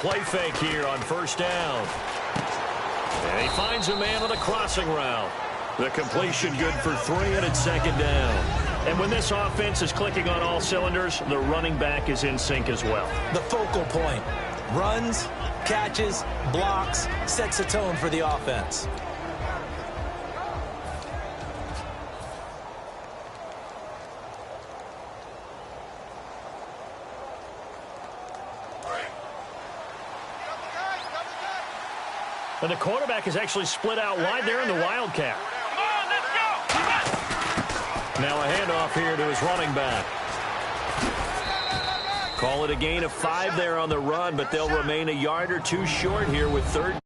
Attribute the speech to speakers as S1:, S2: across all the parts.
S1: play fake here on first down. And he finds a man on a crossing route. The completion good for 3, and it's second down. And when this offense is clicking on all cylinders, the running back is in sync as well.
S2: The focal point. Runs, catches, blocks, sets a tone for the offense.
S1: And the quarterback is actually split out wide there in the Wildcat.
S3: Come on, let's go!
S1: Now a handoff here to his running back. Call it a gain of 5 there on the run, but they'll remain a yard or 2 short here with third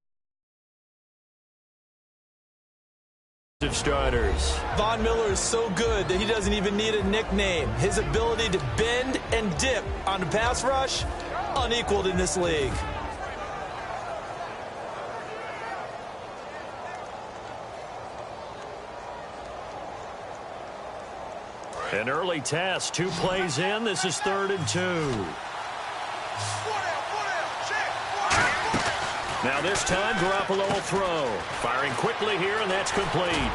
S1: starters.
S2: Von Miller is so good that he doesn't even need a nickname. His ability to bend and dip on the pass rush, unequaled in this league.
S1: An early test, 2 plays in. This is 3rd and 2. Now this time, Garoppolo will throw. Firing quickly here, and that's complete.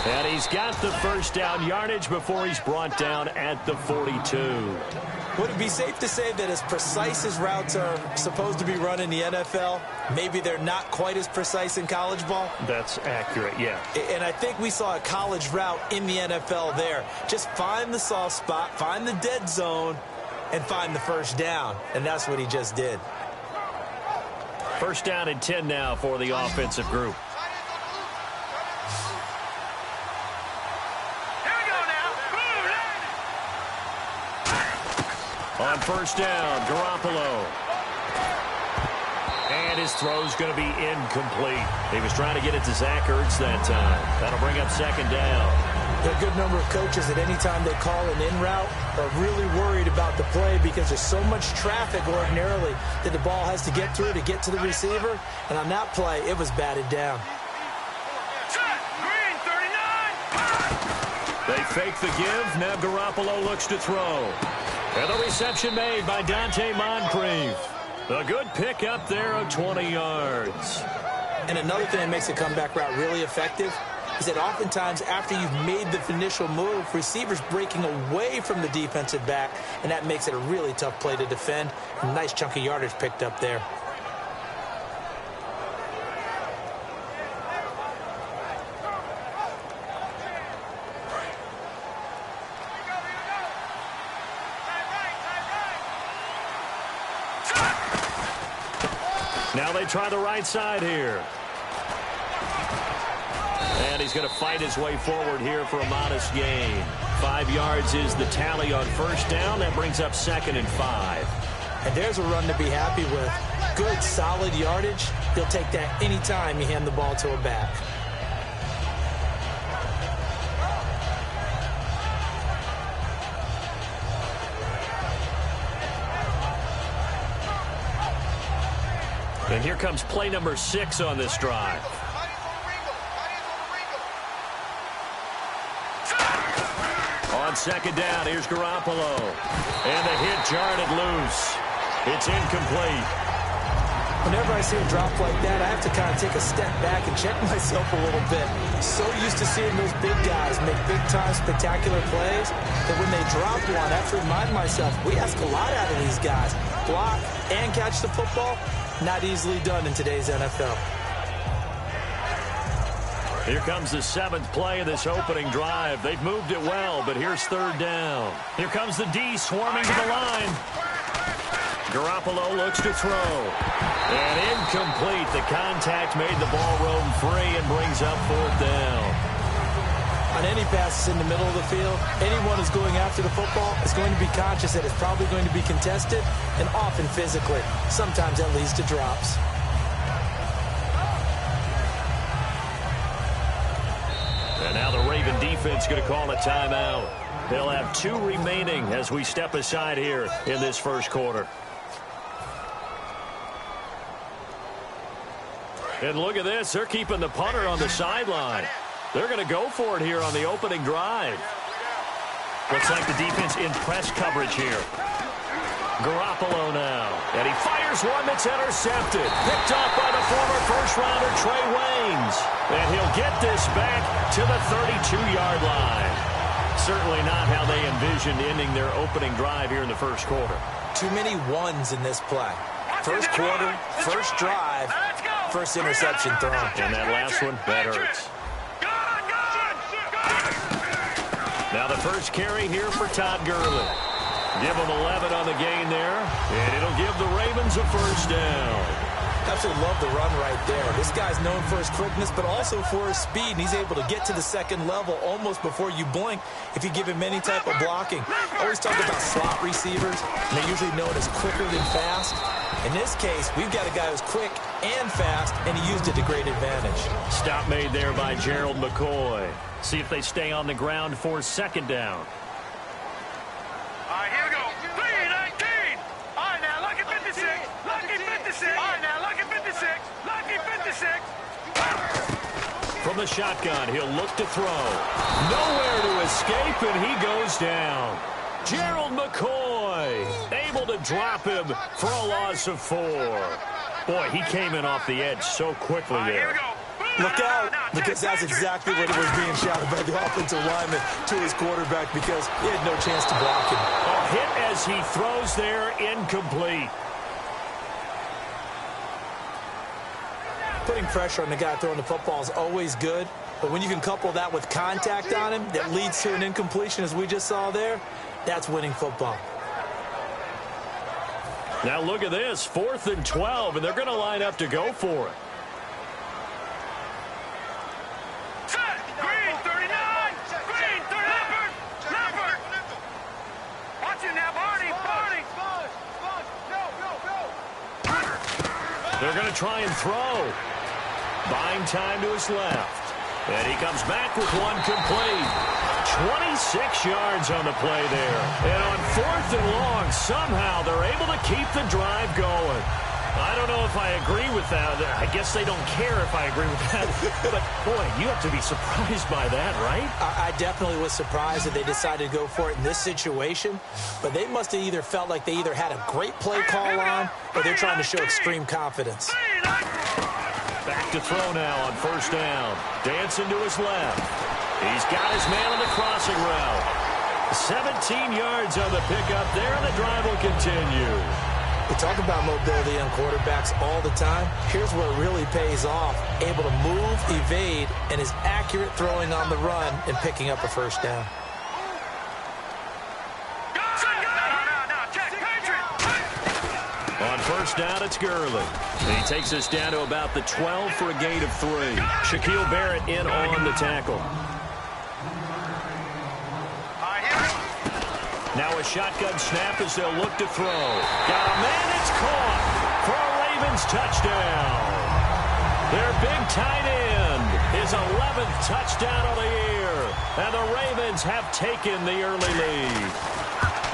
S1: And he's got the first down yardage before he's brought down at the 42.
S2: Would it be safe to say that as precise as routes are supposed to be run in the NFL, maybe they're not quite as precise in college ball?
S1: That's accurate, yeah.
S2: And I think we saw a college route in the NFL there. Just find the soft spot, find the dead zone, and find the first down. And that's what he just did.
S1: First down and 10 now for the offensive group. On first down, Garoppolo. And his throw's going to be incomplete. He was trying to get it to Zach Ertz that time. That'll bring up second down.
S2: There are a good number of coaches that any time they call an in route are really worried about the play because there's so much traffic ordinarily that the ball has to get through to get to the receiver. And on that play, it was batted down.
S3: Green, 39.
S1: They fake the give. Now Garoppolo looks to throw. And the reception made by Dante Moncrief. A good pick up there of 20 yards.
S2: And another thing that makes a comeback route really effective is that oftentimes after you've made the initial move, receivers breaking away from the defensive back, and that makes it a really tough play to defend. A nice chunk of yardage picked up there.
S1: Now they try the right side here. And he's going to fight his way forward here for a modest gain. 5 yards is the tally on first down. That brings up 2nd and 5.
S2: And there's a run to be happy with. Good, solid yardage. He'll take that any time you hand the ball to a back.
S1: And here comes play number 6 on this drive. On second down, here's Garoppolo. And the hit jarred it loose. It's incomplete.
S2: Whenever I see a drop like that, I have to kind of take a step back and check myself a little bit. So used to seeing those big guys make big-time spectacular plays that when they drop one, I have to remind myself, we ask a lot out of these guys. Block and catch the football, not easily done in today's NFL.
S1: Here comes the 7th play of this opening drive. They've moved it well, but here's 3rd down. Here comes the D swarming to the line. Garoppolo looks to throw. And incomplete. The contact made the ball roam free and brings up 4th down.
S2: On any passes in the middle of the field, anyone who's going after the football is going to be conscious that it's probably going to be contested and often physically. Sometimes that leads to drops.
S1: And now the Raven defense going to call a timeout. They'll have 2 remaining as we step aside here in this first quarter. And look at this. They're keeping the punter on the sideline. They're going to go for it here on the opening drive. Looks like the defense in press coverage here. Garoppolo now. And he fires one that's intercepted. Picked off by the former first-rounder Trey Waynes. And he'll get this back to the 32-yard line. Certainly not how they envisioned ending their opening drive here in the first quarter.
S2: Too many ones in this play. First quarter, first drive, first interception thrown.
S1: And that last one, that hurts. Now the first carry here for Todd Gurley. Give him 11 on the gain there, and it'll give the Ravens a first down.
S2: Absolutely love the run right there. This guy's known for his quickness, but also for his speed, and he's able to get to the second level almost before you blink if you give him any type of blocking. Always talk about slot receivers, and they're usually known as quicker than fast. In this case, we've got a guy who's quick and fast, and he used it to great advantage.
S1: Stop made there by Gerald McCoy. See if they stay on the ground for second down.
S3: All right, here we go. 3-19. All right, now, lucky 56. Lucky 56. All right, now, lucky 56. Lucky 56.
S1: From the shotgun, he'll look to throw. Nowhere to escape, and he goes down. Gerald McCoy able to drop him for a loss of 4. Boy, he came in off the edge so quickly there.
S3: Here we go.
S2: Look out, because that's exactly what it was being shouted by the offensive lineman to his quarterback because he had no chance to block him.
S1: A hit as he throws there, incomplete.
S2: Putting pressure on the guy throwing the football is always good, but when you can couple that with contact on him that leads to an incompletion, as we just saw there, that's winning football.
S1: Now look at this, 4th and 12, and they're going to line up to go for it.
S3: Green 39. Green 30. Leopard. Watch it now, Barney.
S1: They're going to try and throw. Buying time to his left. And he comes back with one complete. 26 yards on the play there. And on 4th and long, somehow they're able to keep the drive going. I don't know if I agree with that. I guess they don't care if I agree with that. But, boy, you have to be surprised by that, right?
S2: I definitely was surprised that they decided to go for it in this situation. But they must have either felt like they either had a great play call on or they're trying to show extreme confidence.
S1: Back to throw now on first down. Dancing to his left. He's got his man on the crossing route. 17 yards on the pickup there, and the drive will continue.
S2: We talk about mobility on quarterbacks all the time. Here's where it really pays off. Able to move, evade, and is accurate throwing on the run and picking up a first down.
S1: On first down, it's Gurley. And he takes us down to about the 12 for a gain of 3. Shaquille Barrett in on the tackle. Now a shotgun snap as they'll look to throw. Got a man, it's caught for a Ravens touchdown. Their big tight end, his 11th touchdown of the year. And the Ravens have taken the early lead.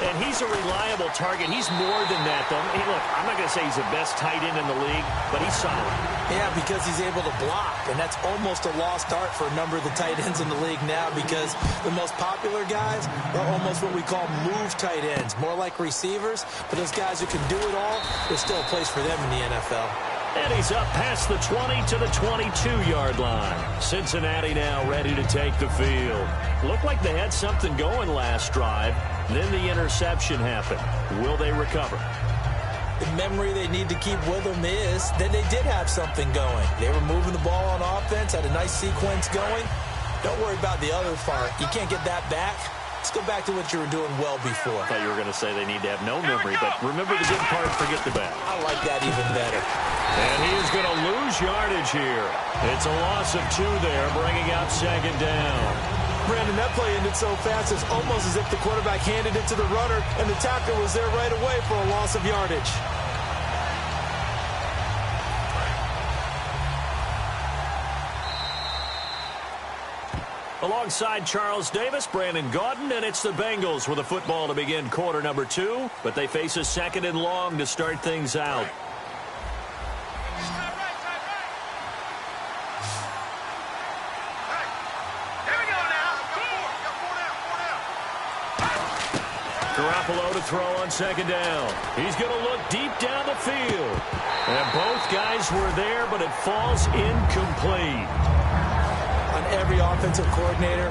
S1: And he's a reliable target. He's more than that, though. Hey, look, I'm not going to say he's the best tight end in the league, but he's solid.
S2: Yeah, because he's able to block, and that's almost a lost art for a number of the tight ends in the league now because the most popular guys are almost what we call move tight ends, more like receivers. But those guys who can do it all, there's still a place for them in the NFL.
S1: And he's up past the 20 to the 22-yard line. Cincinnati now ready to take the field. Looked like they had something going last drive. Then the interception happened. Will they recover?
S2: The memory they need to keep with them is that they did have something going. They were moving the ball on offense, had a nice sequence going. Don't worry about the other part. You can't get that back. Let's go back to what you were doing well before.
S1: I thought you were going to say they need to have no memory, but remember the good part, forget the bad.
S2: I like that even better.
S1: And he is going to lose yardage here. It's a loss of 2 there, bringing up second down.
S2: Brandon, that play ended so fast, it's almost as if the quarterback handed it to the runner, and the tackler was there right away for a loss of yardage.
S1: Alongside Charles Davis, Brandon Gaudin, and it's the Bengals with a football to begin quarter number 2, but they face a second and long to start things out. Garoppolo to throw on second down. He's going to look deep down the field. And both guys were there, but it falls incomplete.
S2: On every offensive coordinator,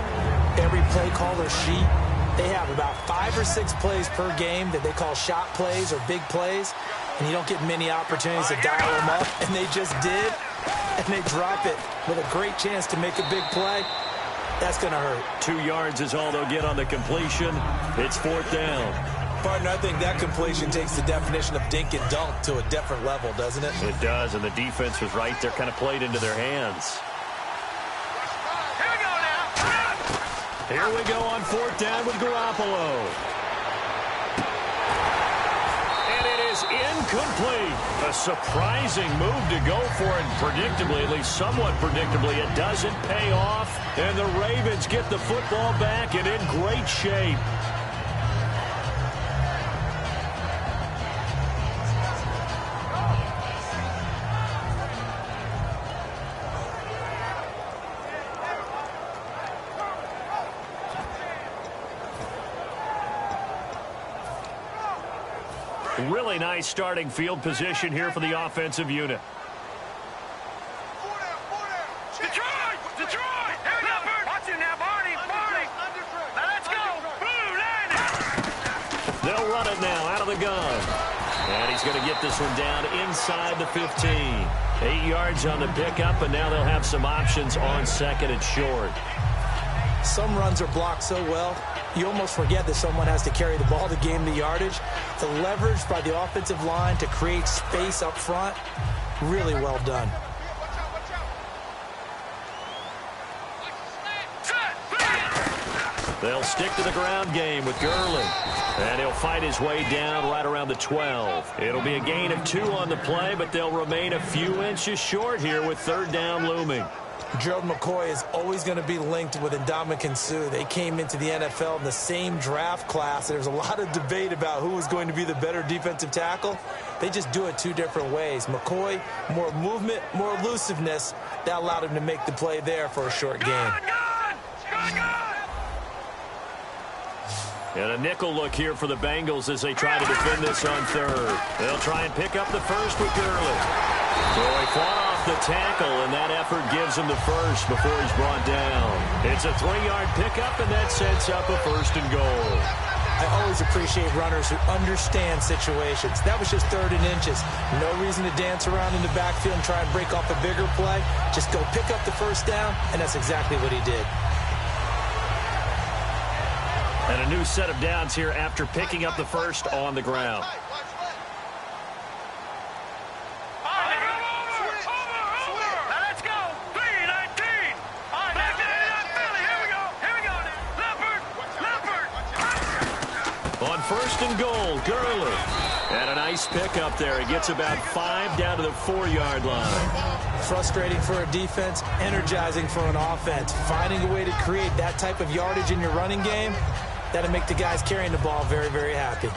S2: every play caller sheet, they have about 5 or 6 plays per game that they call shot plays or big plays, and you don't get many opportunities to dial them up, and they just did, and they drop it with a great chance to make a big play. That's going to hurt.
S1: 2 yards is all they'll get on the completion. It's 4th down.
S2: Partner, I think that completion takes the definition of dink and dunk to a different level, doesn't it?
S1: It does, and the defense was right there, kind of played into their hands. Here we go on 4th down with Garoppolo. And it is incomplete. A surprising move to go for it. Predictably, at least somewhat predictably, it doesn't pay off. And the Ravens get the football back and in great shape. Really nice starting field position here for the offensive unit.
S3: Detroit! Detroit! Here we go, Bert! Watch it now, Barney! Barney! Now let's go! Boom! Landed!
S1: They'll run it now out of the gun. And he's going to get this one down inside the 15. 8 yards on the pickup, and now they'll have some options on second and short.
S2: Some runs are blocked so well, you almost forget that someone has to carry the ball to gain the yardage. The leverage by the offensive line to create space up front, really well done.
S1: They'll stick to the ground game with Gurley. And he'll fight his way down right around the 12. It'll be a gain of 2 on the play, but they'll remain a few inches short here with 3rd down looming.
S2: Gerald McCoy is always going to be linked with Ndamukong Suh. They came into the NFL in the same draft class. There's a lot of debate about who was going to be the better defensive tackle. They just do it 2 different ways. McCoy, more movement, more elusiveness. That allowed him to make the play there for a short gain.
S1: And a nickel look here for the Bengals as they try to defend this on 3rd. They'll try and pick up the first with Gurley. So he fought off the tackle, and that effort gives him the first before he's brought down. It's a 3-yard pickup, and that sets up a 1st and goal.
S2: I always appreciate runners who understand situations. That was just 3rd and inches. No reason to dance around in the backfield and try and break off a bigger play. Just go pick up the 1st down, and that's exactly what he did.
S1: And a new set of downs here after picking up the first on the ground. On 1st and goal, Gurley. And a nice pick up there. He gets about 5 down to the 4-yard line.
S2: Frustrating for a defense, energizing for an offense. Finding a way to create that type of yardage in your running game, that'll make the guys carrying the ball very, very happy.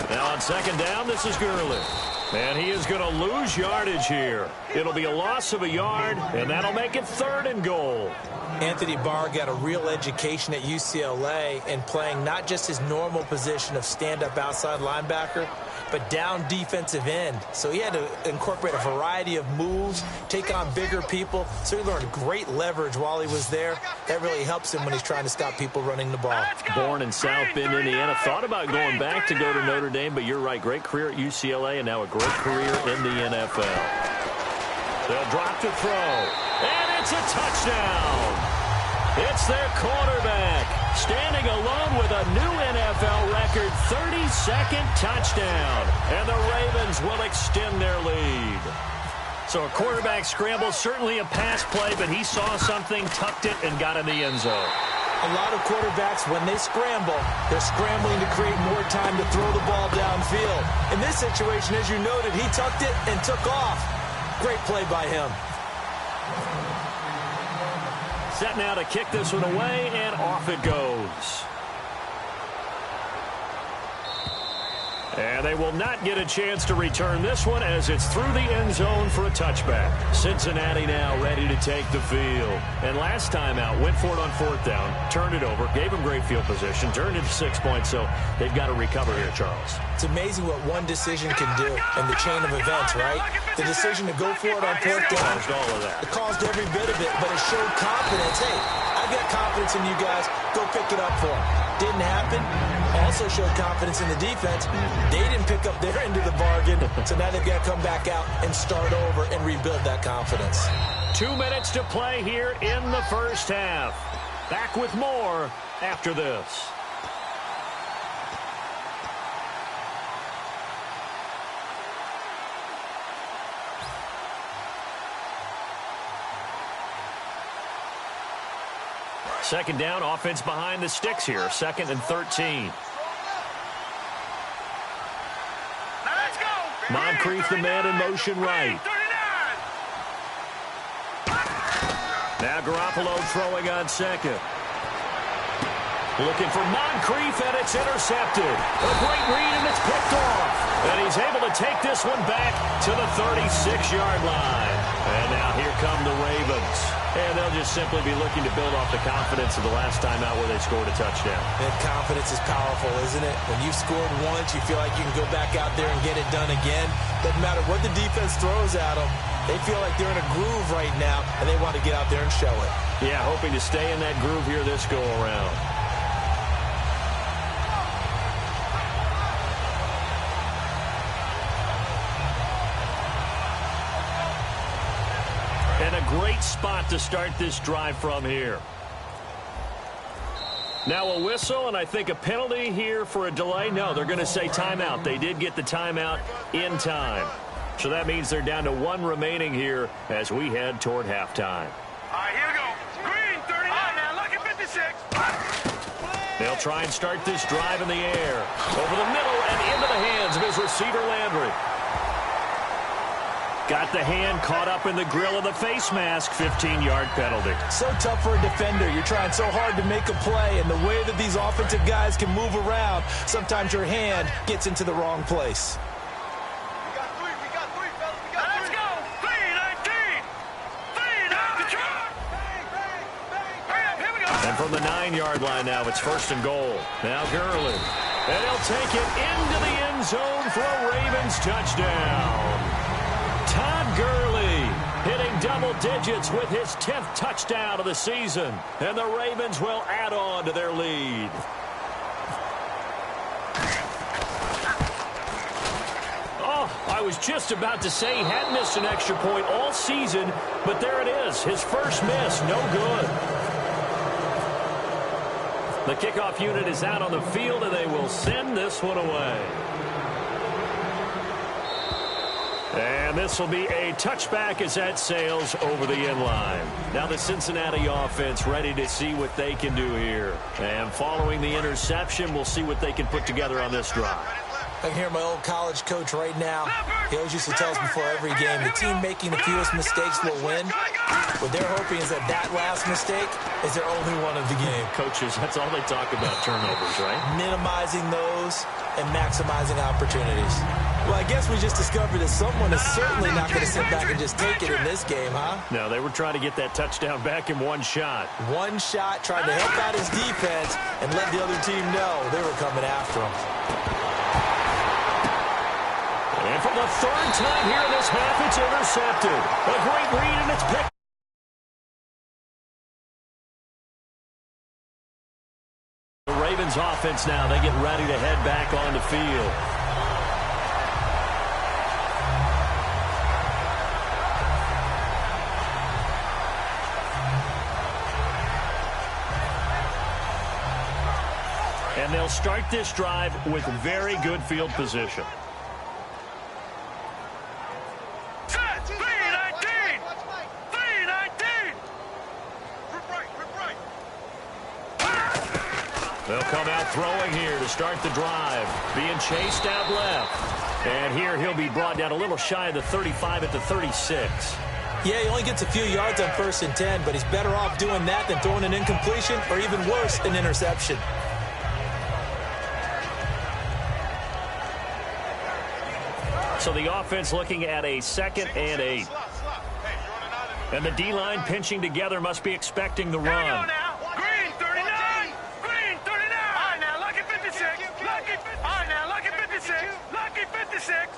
S1: Now on 2nd down, this is Gurley. And he is going to lose yardage here. It'll be a loss of a yard, and that'll make it 3rd and goal.
S2: Anthony Barr got a real education at UCLA in playing not just his normal position of stand-up outside linebacker, but down defensive end. So he had to incorporate a variety of moves, take on bigger people. So he learned great leverage while he was there. That really helps him when he's trying to stop people running the ball.
S1: Born in South Bend, Indiana. Thought about going back to go to Notre Dame, but you're right. Great career at UCLA and now a great career in the NFL. They'll drop to throw. And it's a touchdown. It's their quarterback standing alone with a new NFL record 32nd touchdown. And the Ravens will extend their lead. So a quarterback scramble, certainly a pass play, but he saw something, tucked it, and got in the end zone.
S2: A lot of quarterbacks, when they scramble, they're scrambling to create more time to throw the ball downfield. In this situation, as you noted, he tucked it and took off. Great play by him.
S1: Set now to kick this one away, and off it goes. And they will not get a chance to return this one as it's through the end zone for a touchback. Cincinnati now ready to take the field. And last time out, went for it on fourth down, turned it over, gave them great field position, turned it to 6 points, so they've got to recover here, Charles.
S2: It's amazing what one decision can do in the chain of events, right? The decision to go for it on fourth down.
S1: Caused all of that.
S2: It caused every bit of it, but it showed confidence. Hey, I've got confidence in you guys. Go pick it up for them. Didn't happen. Also showed confidence in the defense. They didn't pick up their end of the bargain, so now they've got to come back out and start over and rebuild that confidence.
S1: 2 minutes to play here in the first half. Back with more after this. Second down, offense behind the sticks here. 2nd and 13.
S3: Let's go.
S1: Moncrief, the man in motion right.
S3: 39.
S1: Now Garoppolo throwing on second. Looking for Moncrief, and it's intercepted. A great read, and it's picked off. And he's able to take this one back to the 36-yard line. And now here come the Ravens. And they'll just simply be looking to build off the confidence of the last time out where they scored a touchdown.
S2: And confidence is powerful, isn't it? When you've scored once, you feel like you can go back out there and get it done again. Doesn't matter what the defense throws at them. They feel like they're in a groove right now, and they want to get out there and show it.
S1: Yeah, hoping to stay in that groove here this go-around. And a great spot to start this drive from here. Now a whistle, and I think a penalty here for a delay. No, they're going to say timeout. They did get the timeout in time. So that means they're down to one remaining here as we head toward halftime.
S3: All right, here we go. Green, 39. Now, look at 56.
S1: They'll try and start this drive in the air. Over the middle and into the hands of his receiver, Landry. Got the hand caught up in the grill of the face mask. 15-yard penalty.
S2: So tough for a defender. You're trying so hard to make a play, and the way that these offensive guys can move around, sometimes your hand gets into the wrong place.
S3: We got three, fellas. Let's go. 3-19. 3-19. Hurry up, here we go.
S1: And from the 9-yard line now, it's 1st and goal. Now Gurley. And he'll take it into the end zone for a Ravens touchdown. Todd Gurley hitting double digits with his 10th touchdown of the season. And the Ravens will add on to their lead. Oh, I was just about to say he hadn't missed an extra point all season, but there it is. His first miss, no good. The kickoff unit is out on the field, and they will send this one away. And this will be a touchback as that sails over the end line. Now the Cincinnati offense ready to see what they can do here. And following the interception, we'll see what they can put together on this drive.
S2: I can hear my old college coach right now. He always used to tell us before every game, the team making the fewest mistakes will win. What they're hoping is that that last mistake is their only one of the game.
S1: Coaches, that's all they talk about, turnovers, right?
S2: Minimizing those and maximizing opportunities. Well, I guess we just discovered that someone is certainly not going to sit back and just take it in this game, huh?
S1: No, they were trying to get that touchdown back in one shot.
S2: One shot, trying to help out his defense and let the other team know they were coming after him.
S1: And for the third time here in this half, it's intercepted. A great read, and it's picked. The Ravens offense now, they get ready to head back on the field. And they'll start this drive with very good field position.
S3: Set. 3-19. 3-19.
S1: They'll come out throwing here to start the drive. Being chased out left. And here he'll be brought down a little shy of the 35 at the 36.
S2: Yeah, he only gets a few yards on 1st and 10, but he's better off doing that than throwing an incompletion or even worse, an interception.
S1: So the offense looking at a 2nd and 8. And the D-line pinching together must be expecting the run.
S3: Green 39. Green 39. All right, now, lucky 56. Lucky 56. All right, now, lucky 56. Lucky 56.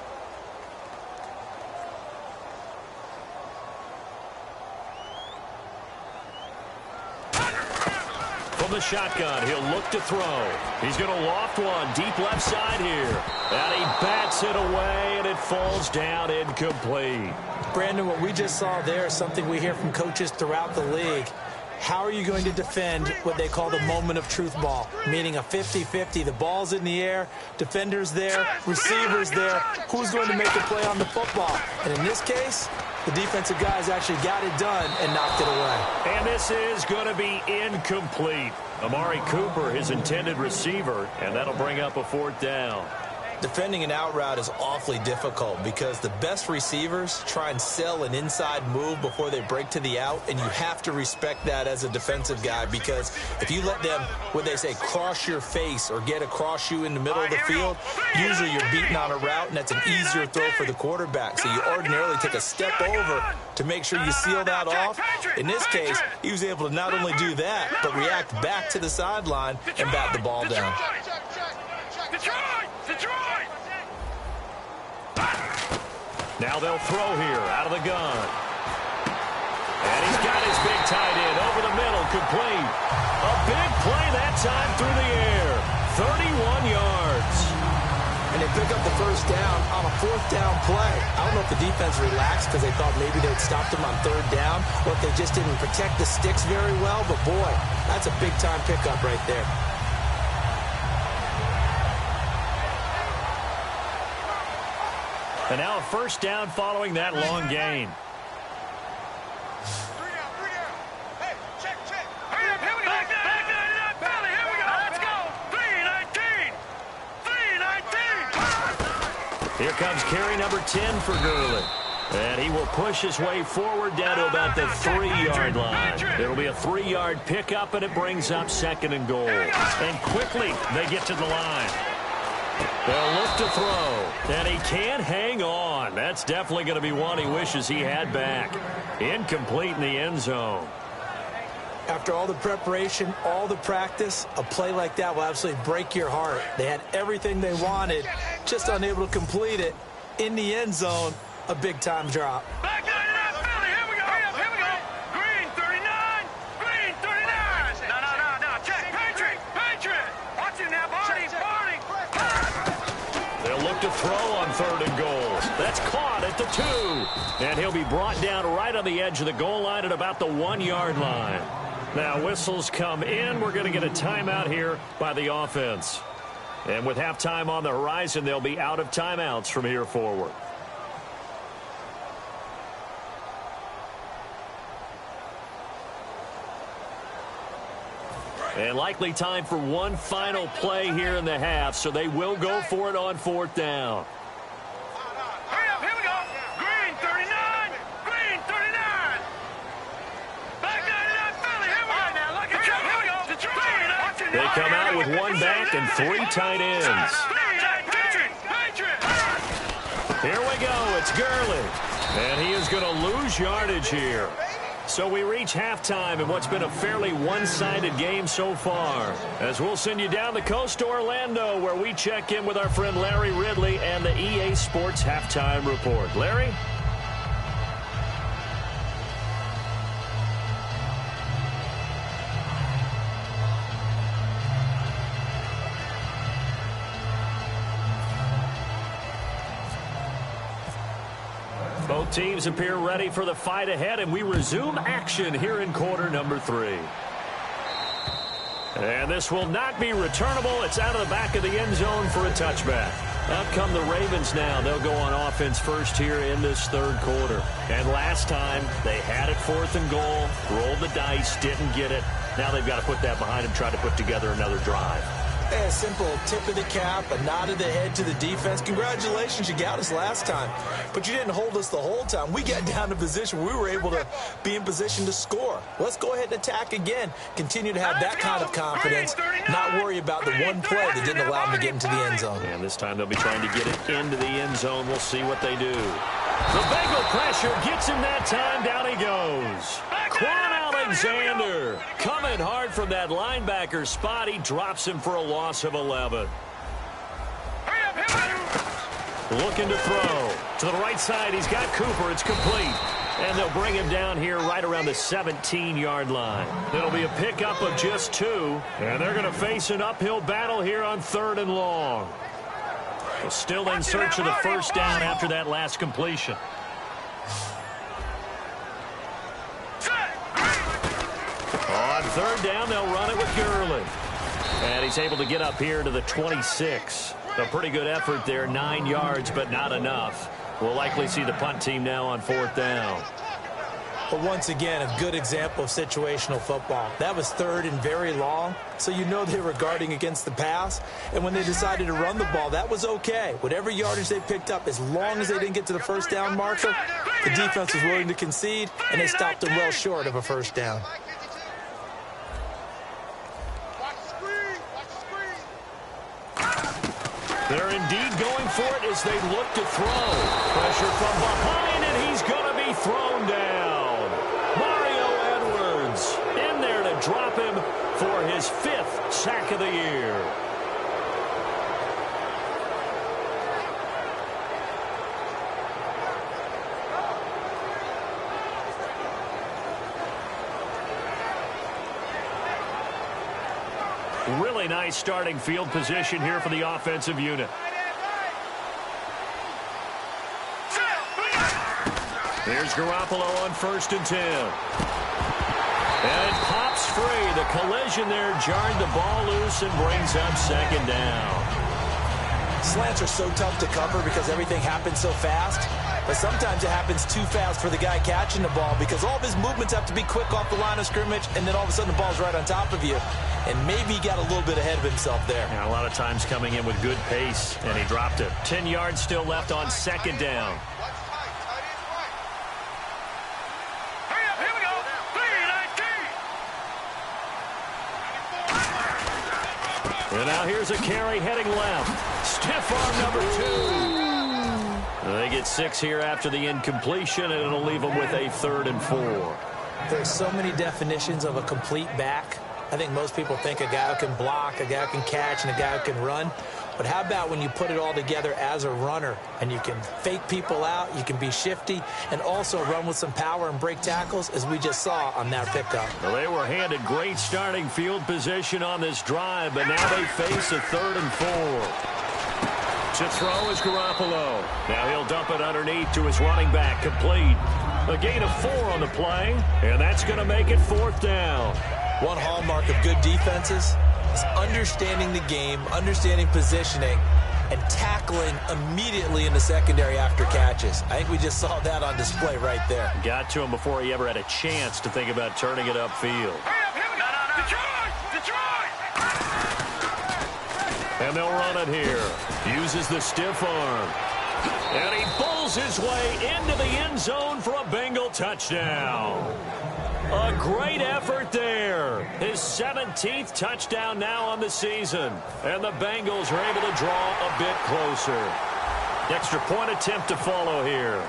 S1: From the shotgun, he'll look to throw. He's going to loft one deep left side here. And he bats it away, and it falls down incomplete.
S2: Brandon, what we just saw there is something we hear from coaches throughout the league. How are you going to defend what they call the moment of truth ball, meaning a 50-50? The ball's in the air, defenders there, receivers there. Who's going to make a play on the football? And in this case, the defensive guys actually got it done and knocked it away.
S1: And this is going to be incomplete. Amari Cooper, his intended receiver, and that'll bring up a 4th down.
S2: Defending an out route is awfully difficult because the best receivers try and sell an inside move before they break to the out, and you have to respect that as a defensive guy because if you let them, what they say, cross your face or get across you in the middle of the field, usually you're beating on a route, and that's an easier throw for the quarterback. So you ordinarily take a step over to make sure you seal that off. In this case, he was able to not only do that, but react back to the sideline and bat the ball down.
S1: Now they'll throw here out of the gun. And he's got his big tight end over the middle, complete. A big play that time through the air. 31 yards.
S2: And they pick up the 1st down on a 4th down play. I don't know if the defense relaxed because they thought maybe they'd stopped them on 3rd down or if they just didn't protect the sticks very well. But, boy, that's a big-time pickup right there.
S1: And now a 1st down following that long gain.
S3: Hey, check. Hurry up, here we go. Back nine up, belly, here we go. Let's go. 319. 319.
S1: Here comes carry number 10 for Gurley. And he will push his way forward down to about the 3-yard line. It'll be a 3-yard pickup, and it brings up 2nd and goal. And quickly they get to the line. They'll look to throw, and he can't hang on. That's definitely going to be one he wishes he had back. Incomplete in the end zone.
S2: After all the preparation, all the practice, a play like that will absolutely break your heart. They had everything they wanted, just unable to complete it. In the end zone, a big-time drop.
S3: Back nine up, belly, here we go. Here we go. Green 39. Green 39. No. Check. Patriot. Watch it now, Barney.
S1: They'll look to throw on 3rd and goal. That's caught at the 2. And he'll be brought down right on the edge of the goal line at about the 1-yard line. Now whistles come in. We're going to get a timeout here by the offense. And with halftime on the horizon, they'll be out of timeouts from here forward. And likely time for one final play here in the half, so they will go for it on 4th down.
S3: Hurry up, here we go. Green 39. Green 39. Back nine up, belly, here we go. All right, now, look at you. Here we go.
S1: They come out with 1 back and 3 tight ends. Here we go. It's Gurley. And he is going to lose yardage here. So we reach halftime in what's been a fairly one-sided game so far. As we'll send you down the coast to Orlando, where we check in with our friend Larry Ridley and the EA Sports Halftime Report. Larry? Both teams appear ready for the fight ahead, and we resume action here in quarter number 3. And this will not be returnable. It's out of the back of the end zone for a touchback. Out come the Ravens now. They'll go on offense first here in this 3rd quarter. And last time, they had it 4th and goal, rolled the dice, didn't get it. Now they've got to put that behind and try to put together another drive.
S2: Hey, a simple tip of the cap, a nod of the head to the defense. Congratulations, you got us last time. But you didn't hold us the whole time. We got down to position. We were able to be in position to score. Let's go ahead and attack again. Continue to have that kind of confidence. Not worry about the one play that didn't allow them to get into the end zone.
S1: And this time they'll be trying to get it into the end zone. We'll see what they do. The Bengal pressure gets him that time. Down he goes. Quan Alexander coming hard from that linebacker spot. He drops him for a loss of 11. Looking to throw. To the right side, he's got Cooper. It's complete. And they'll bring him down here right around the 17-yard line. It'll be a pickup of just 2. And they're going to face an uphill battle here on 3rd and long. Still in search of the first down after that last completion. On 3rd down, they'll run it with Gurley. And he's able to get up here to the 26. A pretty good effort there, 9 yards, but not enough. We'll likely see the punt team now on 4th down.
S2: But once again, a good example of situational football. That was 3rd and very long, so you know they were guarding against the pass. And when they decided to run the ball, that was okay. Whatever yardage they picked up, as long as they didn't get to the first down marker, the defense was willing to concede, and they stopped them well short of a first down.
S1: They're indeed going for it as they look to throw. Pressure from behind, and he's going to be thrown down. Mario Edwards in there to drop him for his 5th sack of the year. Really nice starting field position here for the offensive unit. There's Garoppolo on 1st and 10. And it pops free. The collision there jarred the ball loose and brings up 2nd down.
S2: Slants are so tough to cover because everything happens so fast. But sometimes it happens too fast for the guy catching the ball because all of his movements have to be quick off the line of scrimmage, and then all of a sudden the ball's right on top of you. And maybe he got a little bit ahead of himself there.
S1: Yeah, a lot of times coming in with good pace, and he dropped it. 10 yards still left on 2nd down.
S3: Here we go. 3-19.
S1: And now here's a carry heading left. Stiff arm number 2. They get 6 here after the incompletion, and it'll leave them with a 3rd and 4.
S2: There's so many definitions of a complete back. I think most people think a guy who can block, a guy who can catch, and a guy who can run. But how about when you put it all together as a runner, and you can fake people out, you can be shifty, and also run with some power and break tackles, as we just saw on that pickup.
S1: Well, they were handed great starting field position on this drive, but now they face a 3rd and 4. To throw is Garoppolo. Now he'll dump it underneath to his running back, complete. A gain of 4 on the play, and that's going to make it 4th down.
S2: One hallmark of good defenses is understanding the game, understanding positioning, and tackling immediately in the secondary after catches. I think we just saw that on display right there.
S1: Got to him before he ever had a chance to think about turning it upfield. And they'll run it here. Uses the stiff arm. And he pulls his way into the end zone for a Bengal touchdown. A great effort there. His 17th touchdown now on the season. And the Bengals are able to draw a bit closer. Extra point attempt to follow here.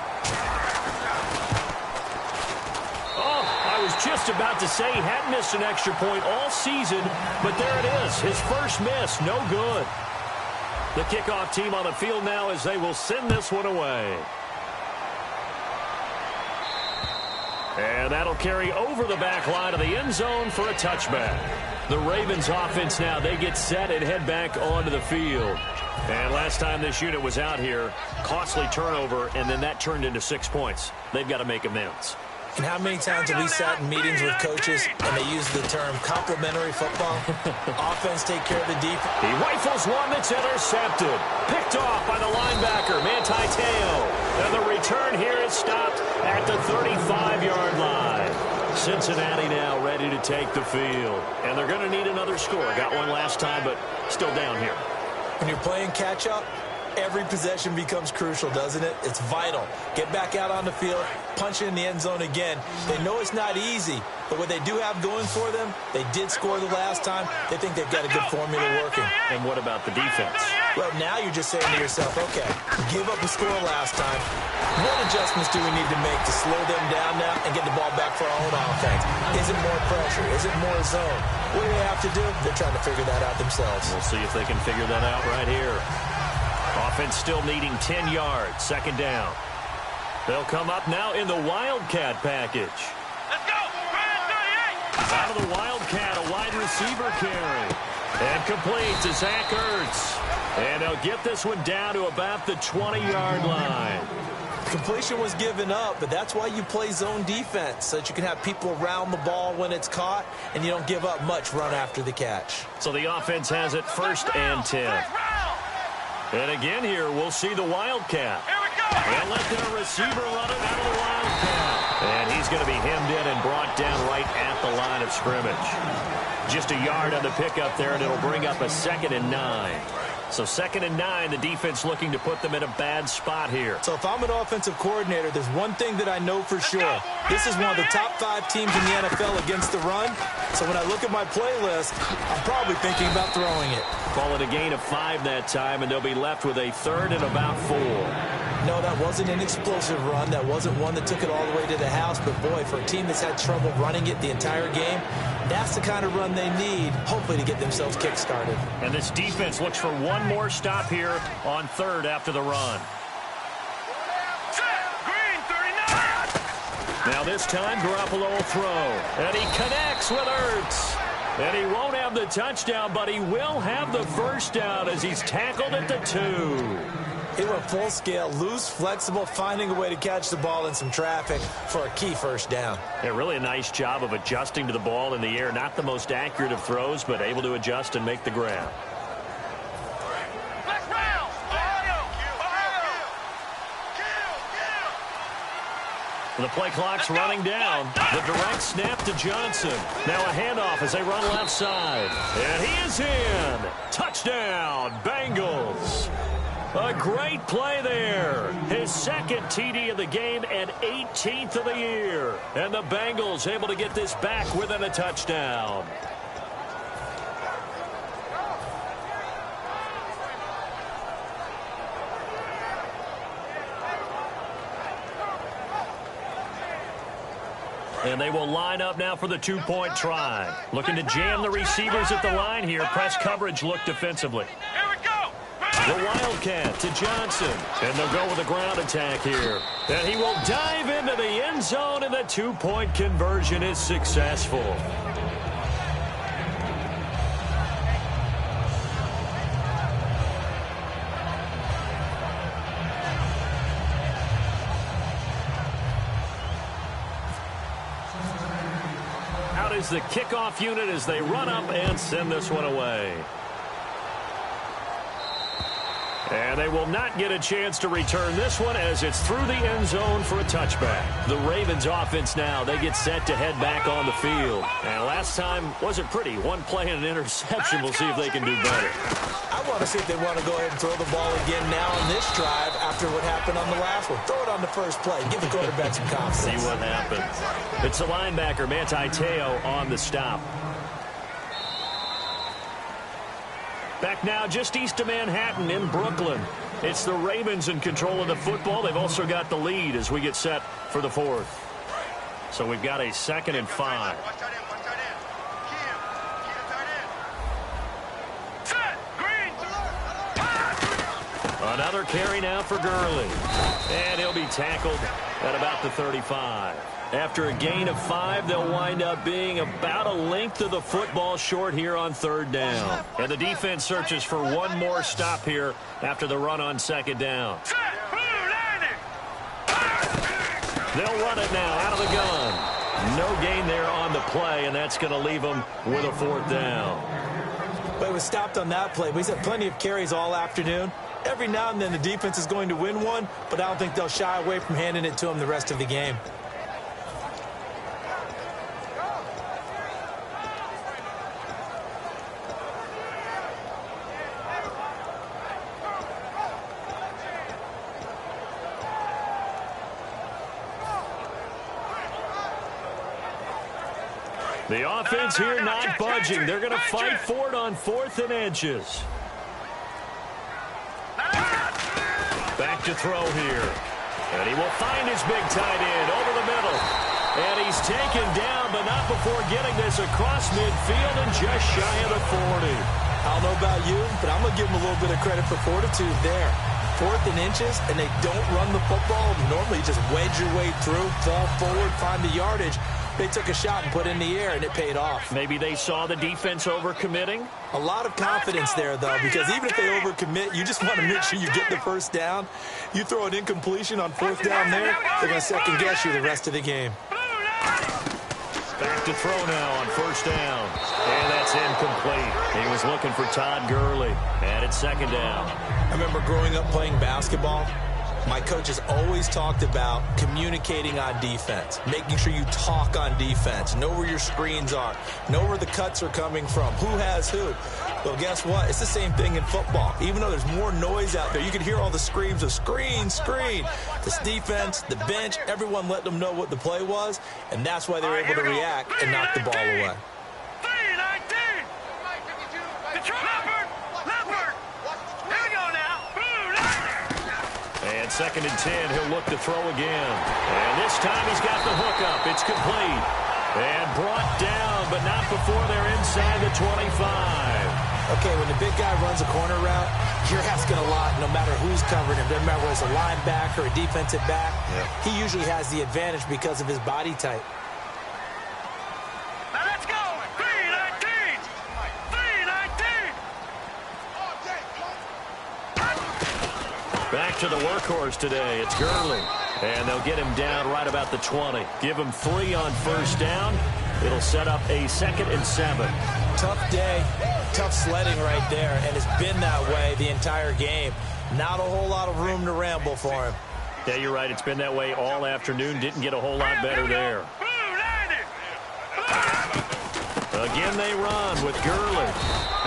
S1: Oh, I was just about to say he hadn't missed an extra point all season, but there it is. His first miss, no good. The kickoff team on the field now as they will send this one away. And that'll carry over the back line of the end zone for a touchback. The Ravens offense now, they get set and head back onto the field. And last time this unit was out here, costly turnover, and then that turned into 6 points. They've got to make amends.
S2: And how many times have we sat in meetings with coaches and they use the term complementary football? Offense take care of the defense.
S1: He rifles one that's intercepted. Picked off by the linebacker, Manti Te'o. And the return here is stopped at the 35-yard line. Cincinnati now ready to take the field. And they're going to need another score. Got one last time, but still down here.
S2: When you're playing catch-up, every possession becomes crucial, doesn't it? It's vital. Get back out on the field, punch it in the end zone again. They know it's not easy, but what they do have going for them, they did score the last time. They think they've got a good formula working.
S1: And what about the defense?
S2: Well, now you're just saying to yourself, okay, give up a score last time. What adjustments do we need to make to slow them down now and get the ball back for our own offense? Is it more pressure? Is it more zone? What do they have to do? They're trying to figure that out themselves.
S1: We'll see if they can figure that out right here. Offense still needing 10 yards. Second down. They'll come up now in the Wildcat package.
S3: Let's go.
S1: Out of the Wildcat, a wide receiver carry. And complete to Zach Ertz. And they'll get this one down to about the 20-yard line.
S2: Completion was given up, but that's why you play zone defense, so that you can have people around the ball when it's caught, and you don't give up much run after the catch.
S1: So the offense has it 1st and 10. And again here, we'll see the Wildcat. They'll let their receiver run it out of the Wildcat. And he's going to be hemmed in and brought down right at the line of scrimmage. Just a yard on the pickup there, and it'll bring up a 2nd and 9. So 2nd and 9, the defense looking to put them in a bad spot here.
S2: So if I'm an offensive coordinator, there's one thing that I know for sure. This is one of the top 5 teams in the NFL against the run. So when I look at my playlist, I'm probably thinking about throwing it.
S1: Call it a gain of 5 that time, and they'll be left with a 3rd and about 4.
S2: No, that wasn't an explosive run. That wasn't one that took it all the way to the house. But, boy, for a team that's had trouble running it the entire game, that's the kind of run they need, hopefully, to get themselves kick-started.
S1: And this defense looks for one more stop here on 3rd after the run. Now this time, Garoppolo will throw. And he connects with Ertz. And he won't have the touchdown, but he will have the first down as he's tackled at the 2.
S2: He went full scale, loose, flexible, finding a way to catch the ball in some traffic for a key first down.
S1: Yeah, really a nice job of adjusting to the ball in the air. Not the most accurate of throws, but able to adjust and make the grab. The play clock's running down. The direct snap to Johnson. Now a handoff as they run left side. And he is in. Touchdown, Bengals. A great play there. His 2nd TD of the game and 18th of the year. And the Bengals able to get this back within a touchdown. And they will line up now for the 2-point try. Looking to jam the receivers at the line here. Press coverage look defensively.
S3: Here we go.
S1: The Wildcat to Johnson. And they'll go with a ground attack here. And he will dive into the end zone, and the 2-point conversion is successful. Out is the kickoff unit as they run up and send this one away. And they will not get a chance to return this one as it's through the end zone for a touchback. The Ravens offense now, they get set to head back on the field. And last time wasn't pretty. One play and an interception. We'll see if they can do better.
S2: I want to see if they want to go ahead and throw the ball again now on this drive after what happened on the last one. Throw it on the first play. Give the quarterback some confidence.
S1: See what happens. It's the linebacker, Manti Te'o, on the stop. Back now just east of Manhattan in Brooklyn. It's the Ravens in control of the football. They've also got the lead as we get set for the 4th. So we've got a 2nd and 5. Another carry now for Gurley. And he'll be tackled at about the 35. After a gain of 5, they'll wind up being about a length of the football short here on 3rd down. And the defense searches for one more stop here after the run on 2nd down. They'll run it now out of the gun. No gain there on the play, and that's going to leave them with a 4th down.
S2: But it was stopped on that play. We've had plenty of carries all afternoon. Every now and then the defense is going to win one, but I don't think they'll shy away from handing it to them the rest of the game.
S1: The offense here not budging. They're going to fight for it on 4th and inches. Back to throw here. And he will find his big tight end over the middle. And he's taken down, but not before getting this across midfield and just shy of the 40.
S2: I don't know about you, but I'm going to give him a little bit of credit for fortitude there. 4th and inches, and they don't run the football. Normally you just wedge your way through, fall forward, find the yardage. They took a shot and put it in the air, and it paid off.
S1: Maybe they saw the defense overcommitting?
S2: A lot of confidence there, though, because even if they overcommit, you just want to make sure you get the first down. You throw an incompletion on 4th down there, they're going to second-guess you the rest of the game.
S1: Back to throw now on 1st down. And that's incomplete. He was looking for Todd Gurley. And it's 2nd down.
S2: I remember growing up playing basketball. My coaches always talked about communicating on defense, making sure you talk on defense, know where your screens are, know where the cuts are coming from, who has who. Well, guess what? It's the same thing in football. Even though there's more noise out there, you can hear all the screams of screen, screen. This defense, the bench, everyone let them know what the play was, and that's why they were able to react and knock the ball away.
S3: 3-19. Leopard. Here we go now.
S1: And 2nd and 10, he'll look to throw again. And this time he's got the hook up. It's complete. And brought down, but not before they're inside the 25.
S2: Okay, when the big guy runs a corner route, you're asking a lot no matter who's covering him. Doesn't matter whether it's a linebacker or a defensive back. Yeah. He usually has the advantage because of his body type.
S3: Now let's go. 3-19.
S1: Back to the workhorse today. It's Gurley. And they'll get him down right about the 20. Give him 3 on 1st down. It'll set up a 2nd and 7.
S2: Tough day, tough sledding right there, and it's been that way the entire game. Not a whole lot of room to ramble for him.
S1: Yeah, you're right. It's been that way all afternoon. Didn't get a whole lot better there. Again, they run with Gurley.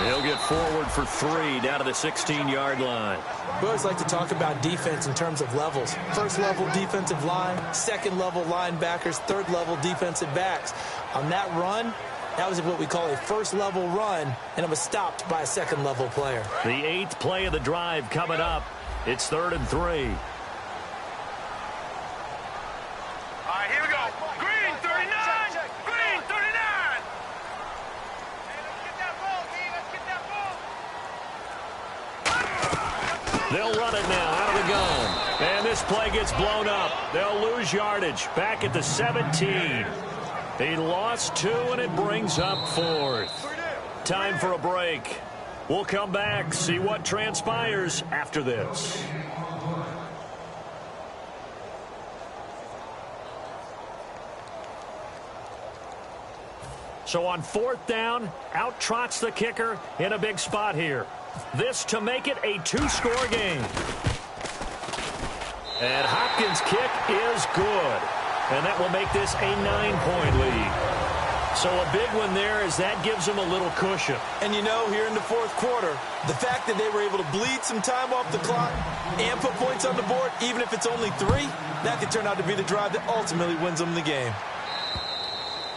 S1: He'll get forward for 3 down to the 16-yard line.
S2: We always like to talk about defense in terms of levels. 1st level defensive line, 2nd level linebackers, 3rd level defensive backs. On that run, that was what we call a 1st level run, and it was stopped by a 2nd level player.
S1: The 8th play of the drive coming up. It's 3rd and 3.
S3: All right, here we go. Green 39. Green 39.
S1: They'll run it now out of the gun. And this play gets blown up. They'll lose yardage back at the 17. He lost 2, and it brings up 4th. Time for a break. We'll come back, see what transpires after this. So on 4th down, out trots the kicker in a big spot here. This to make it a 2-score game. And Hopkins' kick is good. And that will make this a 9-point lead. So a big one there as that gives them a little cushion.
S2: And you know, here in the 4th quarter, the fact that they were able to bleed some time off the clock and put points on the board, even if it's only 3, that could turn out to be the drive that ultimately wins them the game.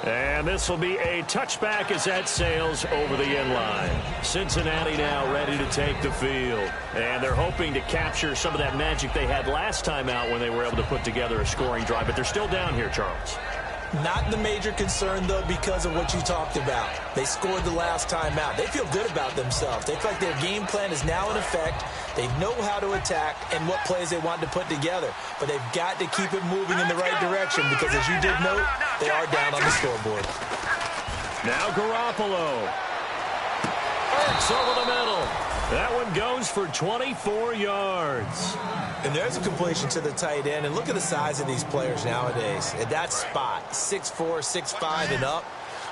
S1: And this will be a touchback as that sails over the end line. Cincinnati now ready to take the field. And they're hoping to capture some of that magic they had last time out when they were able to put together a scoring drive. But they're still down here, Charles.
S2: Not the major concern, though, because of what you talked about. They scored the last time out. They feel good about themselves. They feel like their game plan is now in effect. They know how to attack and what plays they want to put together. But they've got to keep it moving in the right direction because, as you did note, they are down on the scoreboard.
S1: Now Garoppolo. Ertz over the middle. That one goes for 24 yards.
S2: And there's a completion to the tight end. And look at the size of these players nowadays. At that spot, 6'4", 6'5", and up.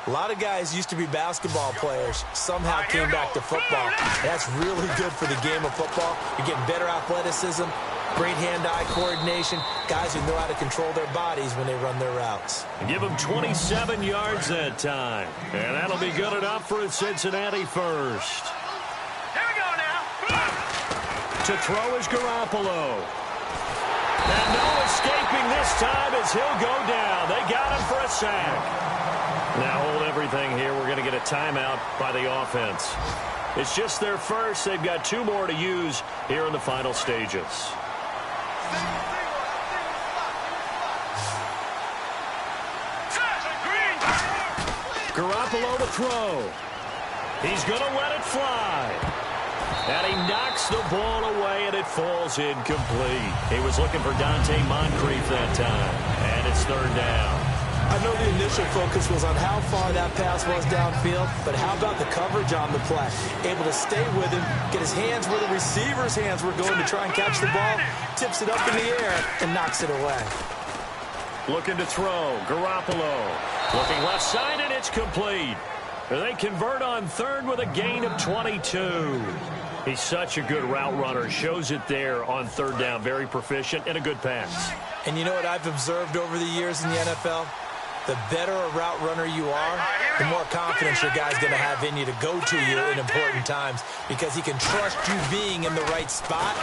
S2: A lot of guys used to be basketball players, somehow came back to football. That's really good for the game of football. You're getting better athleticism, great hand-eye coordination, guys who know how to control their bodies when they run their routes.
S1: Give him 27 yards that time, and that'll be good enough for a Cincinnati first.
S3: Here we go now.
S1: To throw is Garoppolo. And no escaping this time as he'll go down. They got him for a sack. Now hold everything here. We're going to get a timeout by the offense. It's just their first. They've got 2 more to use here in the final stages. Garoppolo to throw. He's going to let it fly. And he knocks the ball away, and it falls incomplete. He was looking for Dante Moncrief that time, and it's 3rd down.
S2: I know the initial focus was on how far that pass was downfield, but how about the coverage on the play? Able to stay with him, get his hands where the receiver's hands were going to try and catch the ball, tips it up in the air, and knocks it away.
S1: Looking to throw, Garoppolo. Looking left side, and it's complete. They convert on 3rd with a gain of 22. He's such a good route runner. Shows it there on 3rd down. Very proficient and a good pass.
S2: And you know what I've observed over the years in the NFL? The better a route runner you are, the more confidence your guy's going to have in you to go to you in important times because he can trust you being in the right spot,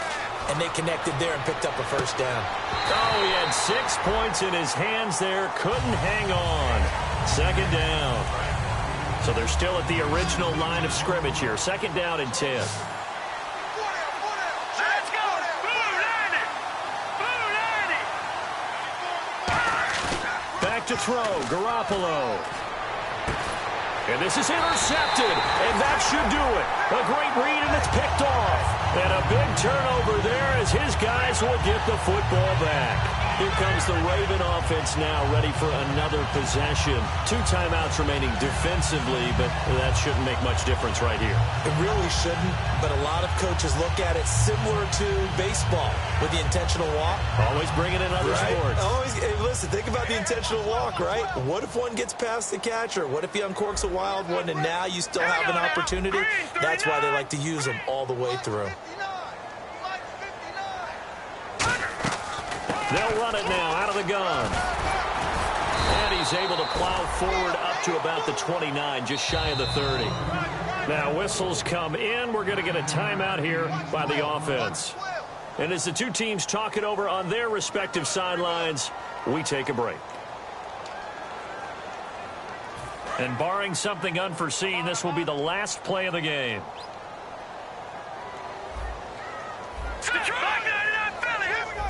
S2: and they connected there and picked up a 1st down.
S1: Oh, he had 6 points in his hands there. Couldn't hang on. 2nd down. So they're still at the original line of scrimmage here. 2nd down and 10.
S3: Let's go. Blue 90. Blue 90.
S1: Back to throw, Garoppolo. And this is intercepted, and that should do it. A great read, and it's picked off. And a big turnover there as his guys will get the football back. Here comes the Raven offense now, ready for another possession. 2 timeouts remaining defensively, but that shouldn't make much difference right here.
S2: It really shouldn't, but a lot of coaches look at it similar to baseball with the intentional walk.
S1: Always bringing in other sports.
S2: Always, hey, listen, think about the intentional walk, right? What if one gets past the catcher? What if he uncorks a wild one and now you still have an opportunity? That's why they like to use them all the way through.
S1: They'll run it now out of the gun. And he's able to plow forward up to about the 29, just shy of the 30. Now whistles come in. We're going to get a timeout here by the offense. And as the 2 teams talk it over on their respective sidelines, we take a break. And barring something unforeseen, this will be the last play of the game.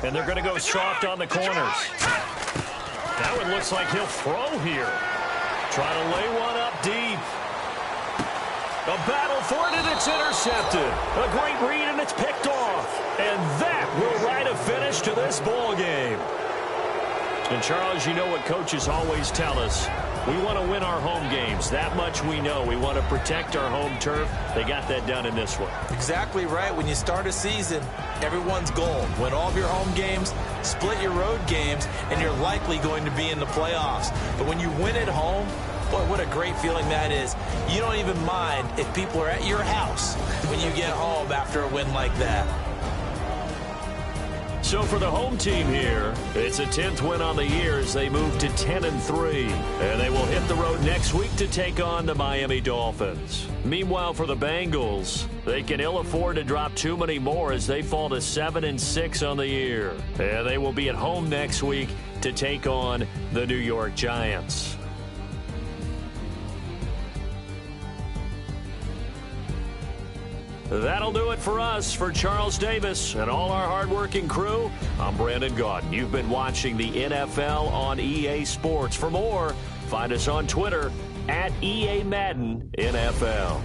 S1: And they're going to go soft on the corners. Now it looks like he'll throw here. Try to lay one up deep. A battle for it, and it's intercepted. A great read, and it's picked off. And that will write a finish to this ball game. And, Charles, you know what coaches always tell us. We want to win our home games. That much we know. We want to protect our home turf. They got that done in this one.
S2: Exactly right. When you start a season, everyone's goal. Win all of your home games, split your road games, and you're likely going to be in the playoffs. But when you win at home, boy, what a great feeling that is. You don't even mind if people are at your house when you get home after a win like that.
S1: So for the home team here, it's a 10th win on the year as they move to 10-3. And they will hit the road next week to take on the Miami Dolphins. Meanwhile, for the Bengals, they can ill afford to drop too many more as they fall to 7-6 on the year. And they will be at home next week to take on the New York Giants. That'll do it for us. For Charles Davis and all our hardworking crew, I'm Brandon Gaudin. You've been watching the NFL on EA Sports. For more, find us on Twitter @EA Madden NFL.